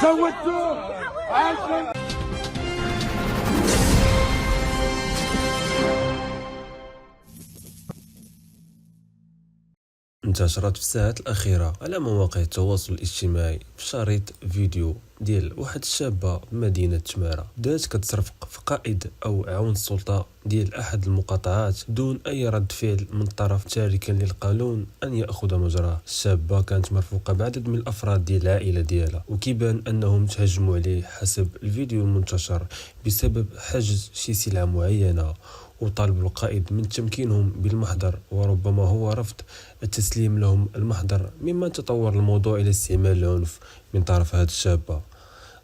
سوتوه انتشرت في الساعات الأخيرة على مواقع التواصل الاجتماعي شريط فيديو ديال واحد الشابة بمدينة تمارة بدات كتصرفق في قائد أو عون السلطة ديال أحد المقاطعات دون أي رد فعل من طرف تاركا للقانون أن يأخذ مجراه. الشابة كانت مرفوقة بعدد من الأفراد ديال العائلة ديالها، وكيبان أنهم تهجموا عليه حسب الفيديو المنتشر بسبب حجز شي سلعة معينة، وطالب القائد من تمكينهم بالمحضر، وربما هو رفض التسليم لهم المحضر، مما تطور الموضوع إلى استعمال العنف من طرف هذه الشابة.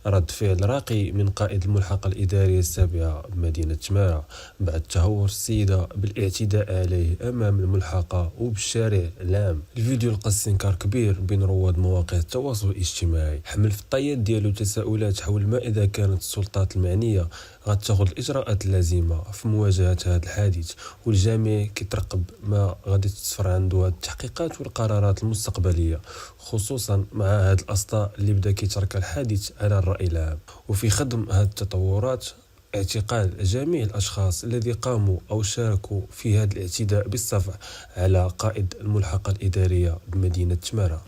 رد فعل راقي من قائد الملحقة الإدارية السابعة بمدينة تمارة بعد تهور السيدة بالاعتداء عليه أمام الملحقة وبالشارع العام. الفيديو لقى استنكار كبير بين رواد مواقع التواصل الاجتماعي، حمل في الطيات ديالو تساؤلات حول ما إذا كانت السلطات المعنية غتاخذ الإجراءات اللازمة في مواجهة هذا الحادث، والجميع كيترقب ما غادي تصفر عنده هذه التحقيقات والقرارات المستقبلية، خصوصا مع هذه الأسطاء اللي بدا كيترك الحادث على الرأي العام. وفي خدم هذه التطورات اعتقال جميع الأشخاص الذين قاموا أو شاركوا في هذا الاعتداء بالصفع على قائد الملحقة الإدارية بمدينة تمارة.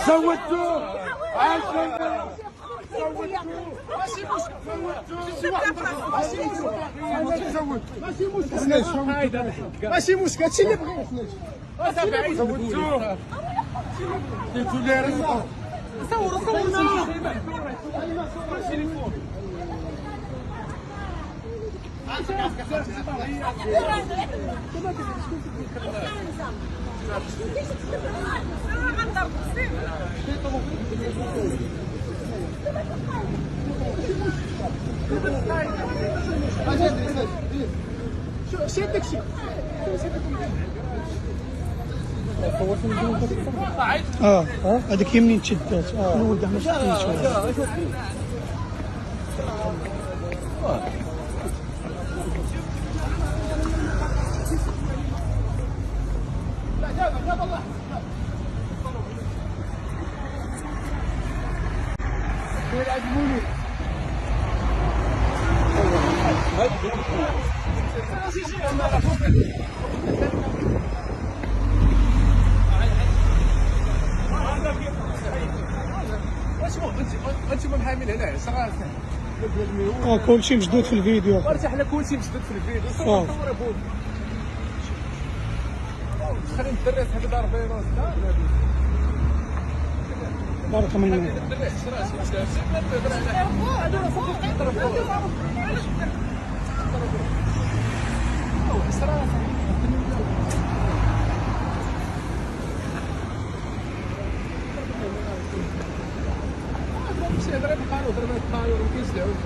سوتوه ماشي مشكل، هادشي اللي بغيت شي داكشي هذاك هي منين تشدات الاول كاع ما شفتيش انتم محامين هنا صراحه كلشي مشدود في الفيديو، حنا كلشي مشدود في الفيديو. صور بودي خلي الدرس هذا دار فيروس بارك الله ضرب القانون ما كاينش العنف،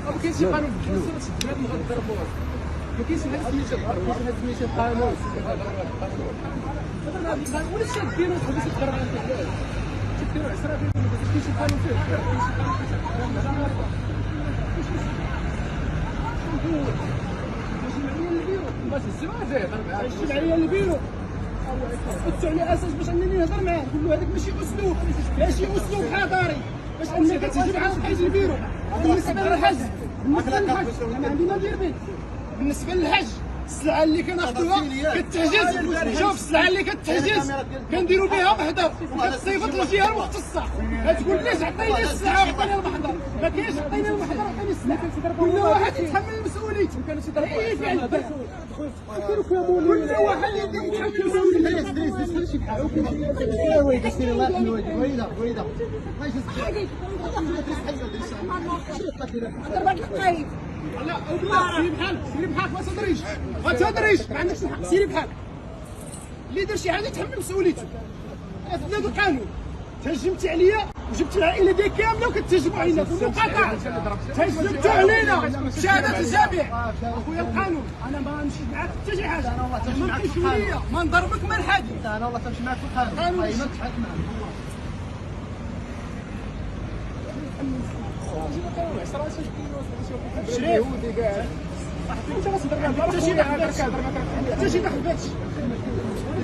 ما كاينش شي قانون في البلاد نضربوها، ما كاينش حاجه سميتها الضرب، ما كاينش حاجه سميتها القانون. ولا شادينو تحبس تضرب على البلاد، تديروا 10 ديال ما كاينش شي قانون فيه، كاين شي قانون باش الجماعه الجمعيه اللي بيرو قلت على اساس باش انني نهضر معاه نقول له هذاك ماشي اسلوب، ماشي اسلوب حضاري باش انك تهجم على الحاج البيرو. بالنسبه للحج ما عندي ما ندير به. بالنسبه للحج السلعه اللي كناخذوها كتحجز، شوف السلعه اللي كتحجز كنديروا بها محضر وكتصيفط للجهه المختصه، ما تقوليش عطيني السلعه وعطيني المحضر، ما كاينش عطيني المحضر وعطيني السلعه، كل واحد يتحمل المسؤوليته. اي فعل كل واحد يتحمل مسؤوليته. لا سيري بحالك، سيري بحالك، ما تهضريش ما عندكش الحق، سيري بحالك. اللي دار شي حاجه يتحمل مسؤوليته. هذا القانون تهجمتي عليا وجبت العائله ديالي كامله وكتهجموا علينا في المقاطعه، تهجمتوا علينا شهاده الجميع. اخويا القانون انا ما نمشي معاك حتى شي حاجه، انا والله تمشي معاك في القانون، ما نضربك ما الحادث، انا والله تمشي معاك في القانون، ما تحاكم معاك. انت غتصبر حتى شي دخل حتى شي دخل فهادشي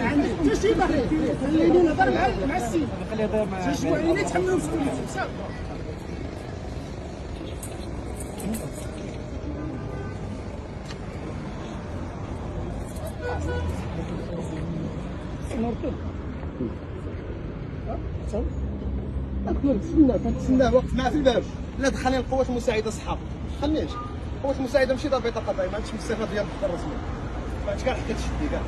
حتى شي دخل خليني نهضر مع السيد حتى شي واحد اللي يتحملوا مسؤوليته صافي تسناه وقف معاه في الباب لا دخلني القوات المساعده صحاب خلينيش قوات مساعده ماشي ضابطه قضائيه ما عندكش مستفاد ديال الرسميه فهمت كاع حكيت شدي كاع